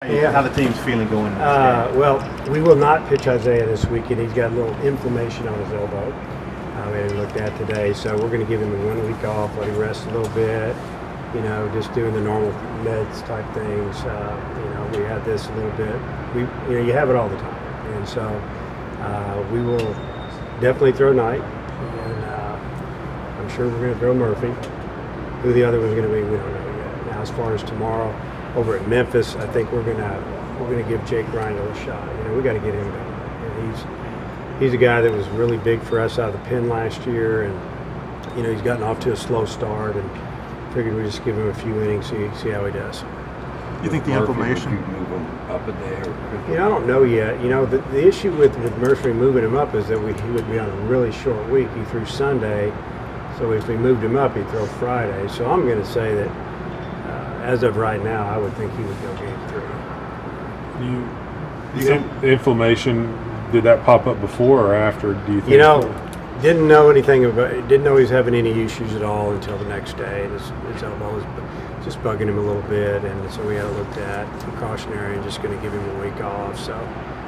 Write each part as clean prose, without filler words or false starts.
Yeah. How the team's feeling going into this game? Well, we will not pitch Isaiah this weekend. He's got a little inflammation on his elbow. We had him looked at today, so we're going to give him 1 week off, let him rest a little bit. You know, just doing the normal meds type things. We had this a little bit. You have it all the time, and so we will definitely throw Knight, and I'm sure we're going to throw Murphy. Who the other one's going to be, we don't know yet. Now, as far as tomorrow over at Memphis, I think we're gonna give Jake Grindle a shot. We got to get him going. And he's a guy that was really big for us out of the pen last year, and he's gotten off to a slow start, and figured we'd just give him a few innings, see how he does. You think the inflammation? Would you move him up a day? I don't know yet. The issue with Murphy moving him up is that he would be on a really short week. He threw Sunday, so if we moved him up, he'd throw Friday. So I'm going to say that as of right now, I would think he would go game 3. You think the inflammation, did that pop up before or after? Do you think? Didn't know anything about it. Didn't know he was having any issues at all until the next day. And his elbow was just bugging him a little bit, and so we had it looked at, precautionary, and just going to give him a week off. So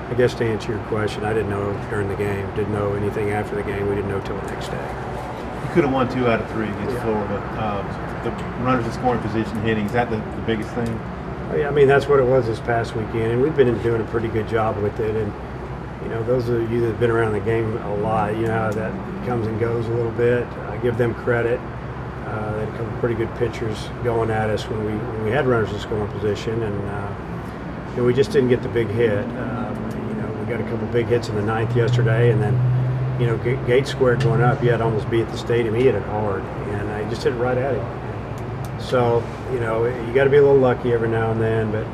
I guess to answer your question, I didn't know during the game. Didn't know anything after the game. We didn't know till the next day. You could have won 2 out of 3 against Florida. The runners in scoring position hitting, is that the biggest thing? Oh, yeah, that's what it was this past weekend, and we've been doing a pretty good job with it. And those of you that have been around the game a lot, you know how that comes and goes a little bit. I give them credit. They had a couple pretty good pitchers going at us when we had runners in scoring position, and we just didn't get the big hit. We got a couple big hits in the 9th yesterday, and then Gates squared going up. He had almost beat the stadium. He hit it hard, and I just hit it right at him. So, you got to be a little lucky every now and then, but,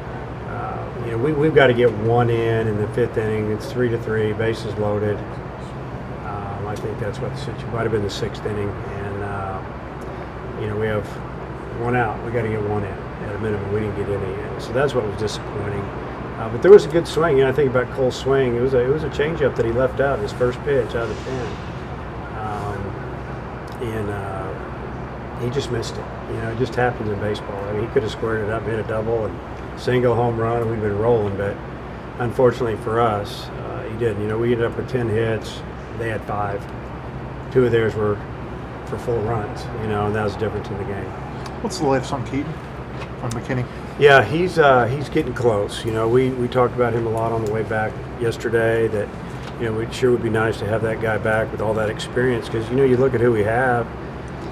we've got to get one in the 5th inning. It's 3-3, bases loaded. I think that's what the situation might have been the 6th inning. And, we have 1 out. We got to get 1 in at a minimum. We didn't get any in. So that's what was disappointing. But there was a good swing. I think about Cole's swing. It was a changeup that he left out, his first pitch out of the pen. He just missed it. It just happens in baseball. He could have squared it up, hit a double, and single home run, and we'd been rolling. But unfortunately for us, he didn't. We ended up with 10 hits. They had 5. 2 of theirs were for full runs, and that was the difference in the game. What's the latest on Keaton from McKinney? Yeah, he's getting close. We talked about him a lot on the way back yesterday. That it sure would be nice to have that guy back with all that experience, because you look at who we have.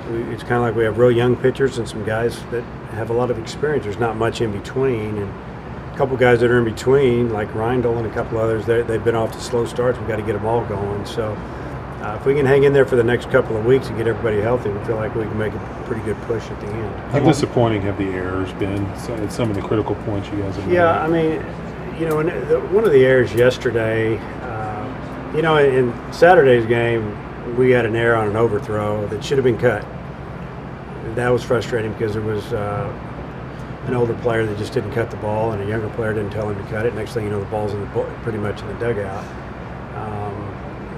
It's kind of like we have real young pitchers and some guys that have a lot of experience. There's not much in between, and a couple guys that are in between, like Reindl and a couple others, they've been off to slow starts. We've got to get them all going. So if we can hang in there for the next couple of weeks and get everybody healthy, we feel like we can make a pretty good push at the end. How disappointing have the errors been at some of the critical points you guys have made? Yeah, one of the errors yesterday, in Saturday's game, we had an error on an overthrow that should have been cut. That was frustrating because there was an older player that just didn't cut the ball, and a younger player didn't tell him to cut it. Next thing you know, the ball's pretty much in the dugout.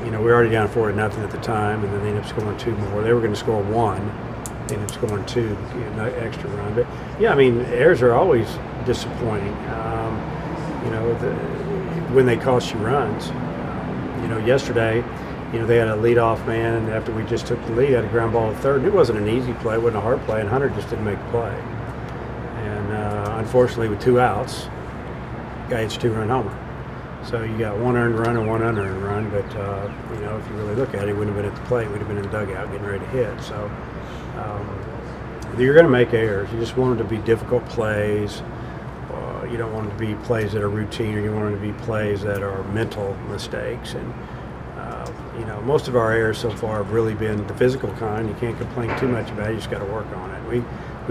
We were already down 4-0 at the time, and then they ended up scoring 2 more. They were going to score 1. They ended up scoring 2 to get an extra run. But yeah, errors are always disappointing. When they cost you runs. Yesterday, they had a leadoff man after we just took the lead, had a ground ball to third. It wasn't an easy play, it wasn't a hard play, and Hunter just didn't make the play. And unfortunately, with 2 outs, guy hits 2-run homer. So you got 1 earned run and 1 unearned run, but if you really look at it, he wouldn't have been at the plate, we'd have been in the dugout getting ready to hit. So you're going to make errors. You just want them to be difficult plays. You don't want them to be plays that are routine, or you want them to be plays that are mental mistakes. And most of our errors so far have really been the physical kind. You can't complain too much about it. You just got to work on it. We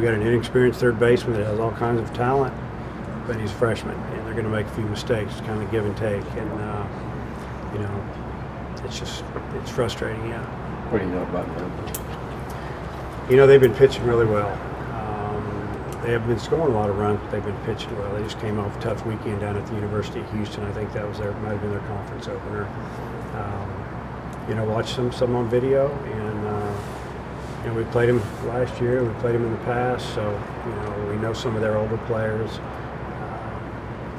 got an inexperienced third baseman that has all kinds of talent, but he's a freshman, and they're going to make a few mistakes. It's kind of give and take, and it's frustrating. Yeah. What do you know about Memphis? They've been pitching really well. They have been scoring a lot of runs, but they've been pitching well. They just came off a tough weekend down at the University of Houston. I think that was might have been their conference opener. Watched some on video, and we played them last year. We played them in the past, so we know some of their older players.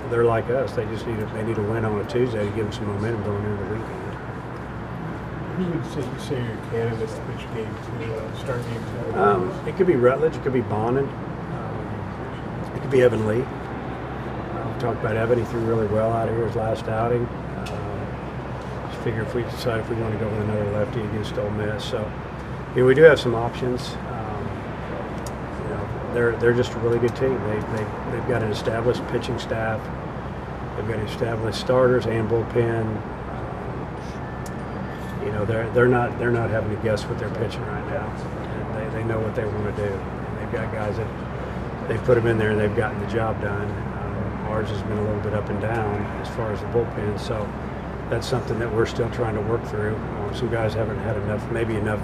they're like us. They just need a win on a Tuesday to give them some momentum going into the weekend. Who would you say your candidates to pitch game to start game 2? It could be Rutledge. It could be Bonin. It could be Evan Lee. We talked about Evan. He threw really well out here his last outing. Just figure if we decide if we want to go with another lefty against Ole Miss. So, we do have some options. They're just a really good team. They've got an established pitching staff. They've got established starters and bullpen. They're not having to guess what they're pitching right now. And they know what they want to do. And they've got guys that they've put them in there and they've gotten the job done. Ours has been a little bit up and down as far as the bullpen, so that's something that we're still trying to work through. Some guys haven't had enough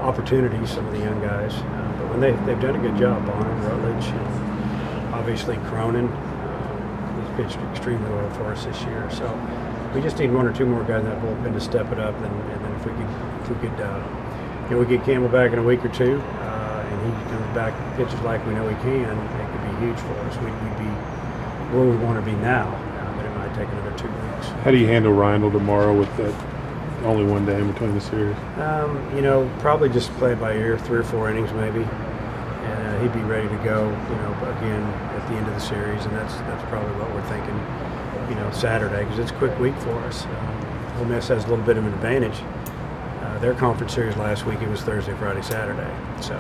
opportunities, some of the young guys, but when they've done a good job. Bonham, Rutledge, obviously Cronin, he's pitched extremely well for us this year. So we just need one or two more guys in that bullpen to step it up, and then if we get Campbell back in a week or two, and he comes back and pitches like we know he can, it could be huge for us. We'd be where we want to be now, but it might take another 2 weeks. How do you handle Rindle tomorrow with that only one day in between the series? Probably just play it by ear, 3 or 4 innings maybe, and he'd be ready to go, again at the end of the series, and that's probably what we're thinking, Saturday, because it's a quick week for us. Ole Miss has a little bit of an advantage. Their conference series last week, it was Thursday, Friday, Saturday, so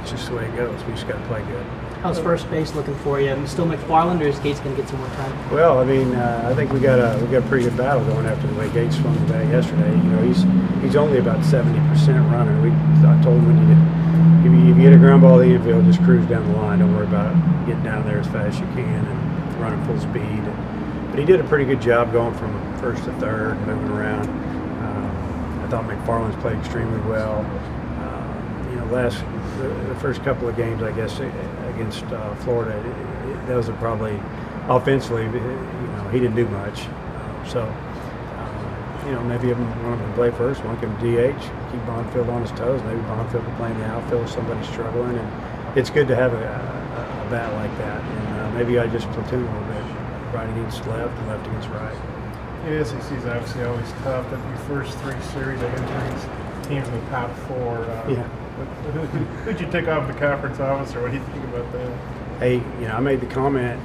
it's just the way it goes. We just got to play good. How's first base looking for you? Still McFarland, or is Gates going to get some more time? Well, I think we got a pretty good battle going after the way Gates swung the bat yesterday. He's only about 70% runner. I told him if you hit a ground ball in the infield, just cruise down the line. Don't worry about getting down there as fast as you can and running full speed. But he did a pretty good job going from first to third, moving around. I thought McFarland's played extremely well. The first couple of games, I guess, against Florida, those are probably offensively, he didn't do much. Maybe one of them can play first, one can DH, keep Bonfield on his toes. Maybe Bonfield can play in the outfield if somebody's struggling. And it's good to have a bat like that. And maybe I just platoon a little bit, right against left and left against right. Yeah, SEC is obviously always tough, but your first 3 series of injuries, teams in the top 4. Yeah. Who'd you take off the conference office, or what do you think about that? Hey, I made the comment,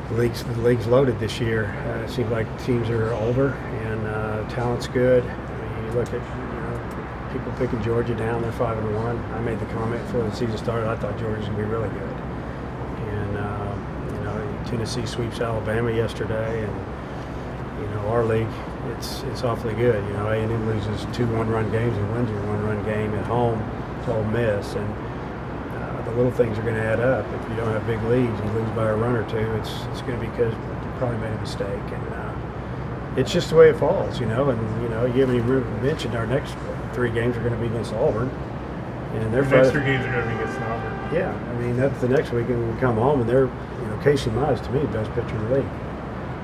the league's loaded this year. It seems like teams are older and talent's good. You look at people picking Georgia down, they're 5-1. I made the comment before the season started, I thought Georgia's going to be really good. And, Tennessee sweeps Alabama yesterday, and, our league, it's awfully good. A&M loses 2 one-run games and wins a one-run game at home to Ole Miss, and the little things are going to add up. If you don't have big leads, you lose by a run or 2, it's going to be because you probably made a mistake, and it's just the way it falls, And you haven't even mentioned our next 3 games are going to be against Auburn, and The next 3 games are going to be against Auburn. Yeah, that's the next week, and we come home, and they're, Casey Mize, to me, the best pitcher in the league.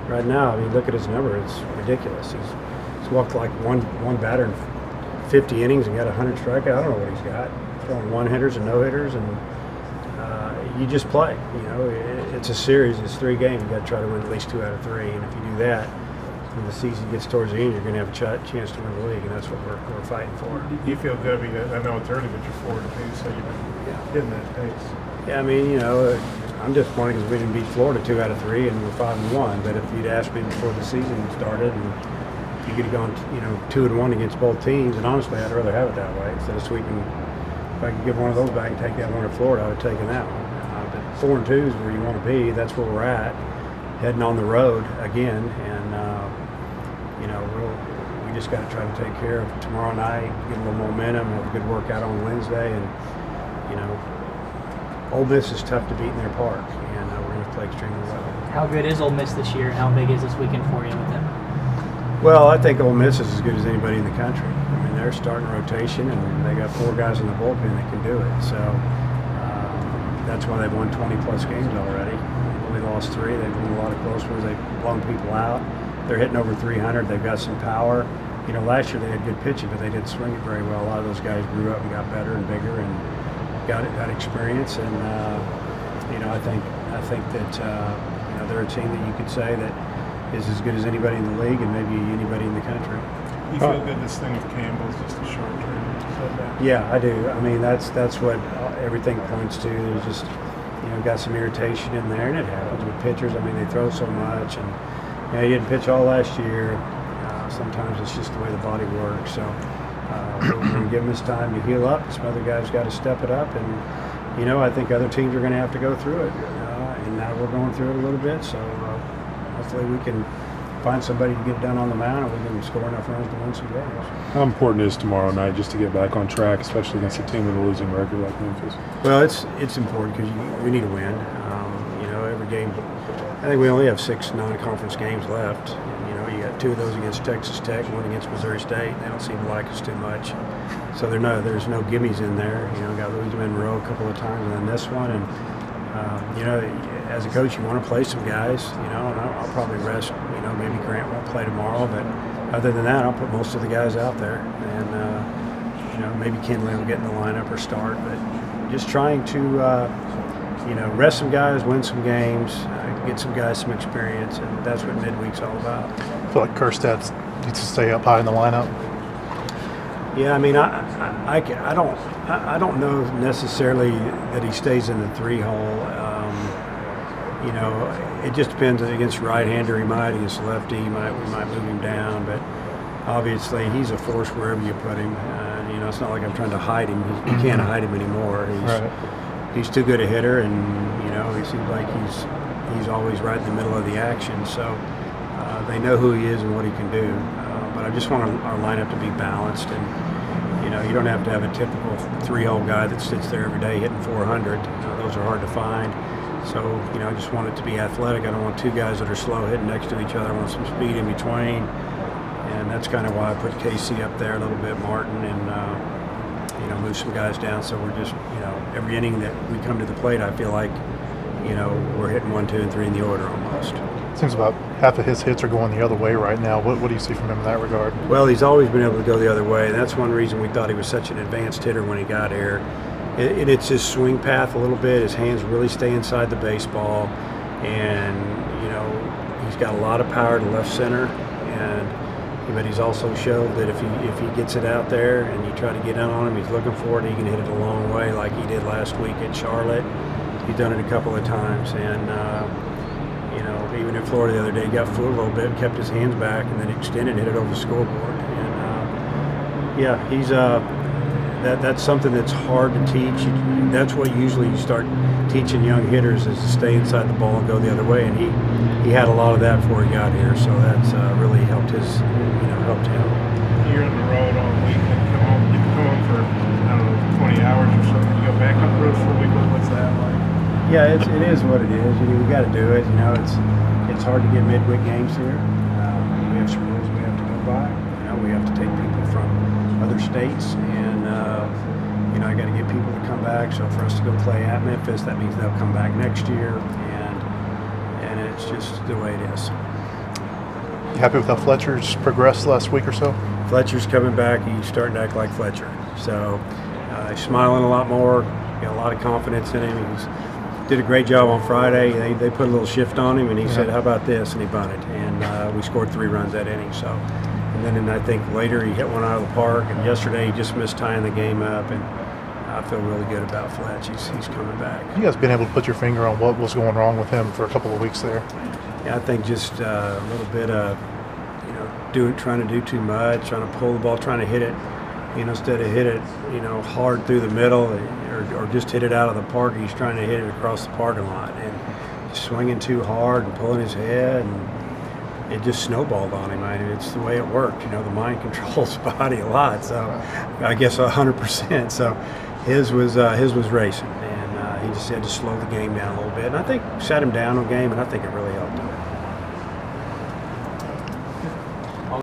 Right now, look at his number; it's ridiculous. He's walked like one batter in 50 innings and got 100 strikeouts. I don't know what he's got. Throwing 1-hitters and no-hitters, and you just play. It's a series. It's 3 games. You got to try to win at least 2 out of 3. And if you do that, when the season gets towards the end, you're going to have a chance to win the league, and that's what we're fighting for. Do you feel good? I know it's early, but you're 4-2, so you've been hitting that pace. Yeah, I'm disappointed because we didn't beat Florida 2 out of 3, and we're 5-1. But if you'd asked me before the season started, and you could have gone, 2-1 against both teams, and honestly, I'd rather have it that way instead of sweeping. If I could give one of those back and take that one to Florida, I would have taken that one. But 4-2 is where you want to be. That's where we're at, heading on the road again, and we just got to try to take care of tomorrow night, get a little momentum, have a good workout on Wednesday, and Ole Miss is tough to beat in their park, and we're going to play extremely well. How good is Ole Miss this year, and how big is this weekend for you with them? Well, I think Ole Miss is as good as anybody in the country. They're starting rotation, and they got 4 guys in the bullpen that can do it. So that's why they've won 20-plus games already. They've only lost 3. They've won a lot of close ones. They've blown people out. They're hitting over 300. They've got some power. Last year they had good pitching, but they didn't swing it very well. A lot of those guys grew up and got better and bigger and got experience. And I think that they're a team that you could say that is as good as anybody in the league and maybe anybody in the country. You feel good this thing with Campbell's just a short term? Yeah, I do. I mean, that's what everything points to. There's just got some irritation in there, and it happens with pitchers. I mean, they throw so much, and he didn't pitch all last year. Sometimes it's just the way the body works. So we're going to give him his time to heal up. Some other guys got to step it up, and I think other teams are going to have to go through it. And now we're going through it a little bit. So hopefully we can find somebody to get it done on the mound, and we can score enough runs to win some games. How important is tomorrow night just to get back on track, especially against a team with a losing record like Memphis? Well, it's important because we need to win. Every game. I think we only have 6 non-conference games left. And, you got 2 of those against Texas Tech, 1 against Missouri State. They don't seem to like us too much. So there's no gimmies in there. Got Louis Monroe a couple of times, and then this one. And as a coach, you want to play some guys. And I'll probably rest. Maybe Grant won't play tomorrow, but other than that, I'll put most of the guys out there. And maybe Kinley will get in the lineup or start. But just trying to rest some guys, win some games, get some guys some experience, and that's what midweek's all about. I feel like Kerstad needs to stay up high in the lineup. Yeah, I mean, I don't know necessarily that he stays in the 3-hole. It just depends. Against right-hander, he might. Against lefty, we might move him down. But obviously, he's a force wherever you put him. It's not like I'm trying to hide him. You can't hide him anymore. He's too good a hitter, and he seems like he's always right in the middle of the action. So they know who he is and what he can do. But I just want our lineup to be balanced, and you don't have to have a typical 3-hole guy that sits there every day hitting 400. Those are hard to find. So I just want it to be athletic. I don't want 2 guys that are slow hitting next to each other. I want some speed in between, and that's kind of why I put Casey up there a little bit, Martin, and move some guys down. So we're just every inning that we come to the plate, I feel like we're hitting 1, 2, and 3 in the order almost. Seems about half of his hits are going the other way right now. What do you see from him in that regard? Well, he's always been able to go the other way, and that's one reason we thought he was such an advanced hitter when he got here. It's his swing path a little bit. His hands really stay inside the baseball, and he's got a lot of power to left center. But he's also showed that if he gets it out there and you try to get in on him, he's looking for it. He can hit it a long way, like he did last week at Charlotte. He's done it a couple of times, and even in Florida the other day, he got fooled a little bit, kept his hands back, and then extended and hit it over the scoreboard. And he's that's something that's hard to teach. That's what usually you start teaching young hitters is to stay inside the ball and go the other way. And he had a lot of that before he got here, so that's really helped him. You're on the road all week and you come home for 20 hours or something. You go back on the road for a week. What's that like? Yeah, it is what it is. We got to do it. It's hard to get midweek games here. We have some rules we have to go by. We have to take people from other states, and I got to get people to come back. So for us to go play at Memphis, that means they'll come back next year, and it's just the way it is. You happy with how Fletcher's progressed the last week or so? Fletcher's coming back. He's starting to act like Fletcher. So he's smiling a lot more. Got a lot of confidence in him. He's did a great job on Friday. They put a little shift on him, and he said, "How about this?" And he bunted, and we scored 3 runs that inning. So. And then I think later he hit one out of the park, and yesterday he just missed tying the game up, and I feel really good about Fletch. He's coming back. You guys been able to put your finger on what was going wrong with him for a couple of weeks there? Yeah, I think just a little bit of trying to do too much, trying to pull the ball, trying to hit it, instead of hit it, hard through the middle or just hit it out of the park. He's trying to hit it across the parking lot and swinging too hard and pulling his head, and it just snowballed on him. It's the way it worked. The mind controls the body a lot. So I guess 100%. So his was racing, and he just had to slow the game down a little bit. And I think sat him down on game, and I think it really helped him.